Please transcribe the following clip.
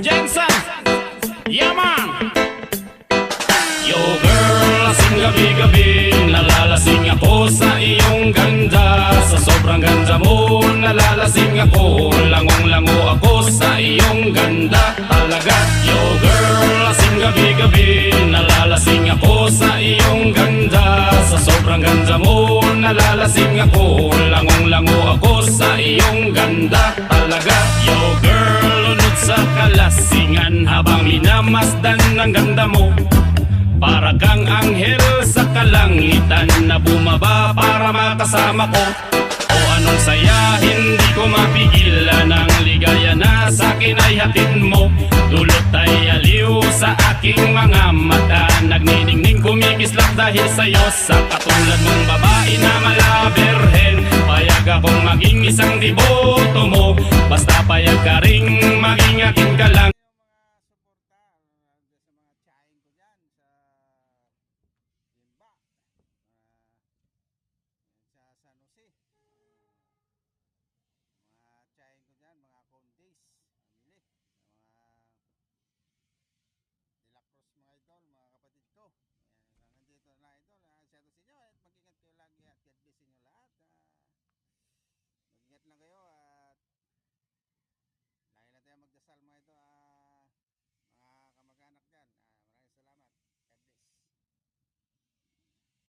Jensen, yeah man. Yo girl, lasing gabi-gabi, nalalasing ako sa iyong ganda. Sa sobrang ganda mo, nalalasing ako, langong-lango ako sa iyong ganda talaga. Yo girl, lasing gabi-gabi, nalalasing ako sa iyong ganda. Sa sobrang ganda mo, nalalasing ako, langong-lango ako sa iyong ganda talaga. Yo girl, lunod sa kalasingan habang minamasdan ang ganda mo. Para kang anghel sa kalangitan na bumaba para makasama ko. O anong saya, hindi ko mapigilan ang ligaya na sa'kin ay hatid mo. Dulot ay aliw sa aking mga mata, nagniningning kumikislap dahil sa'yo. Sa katulad mong babae na malaberhen, payag akong maging isang deboto mo. Basta payag ka ring maging akin ka lang. San Jose, mga tsahin ko dyan, mga condays, bili, mga De La Cruz, mga idol, mga kapatid ko. Ayan, nandito na idol, shout out sa inyo at mag-ingat kayo lagi at God bless inyo lahat. Mag-ingat lang kayo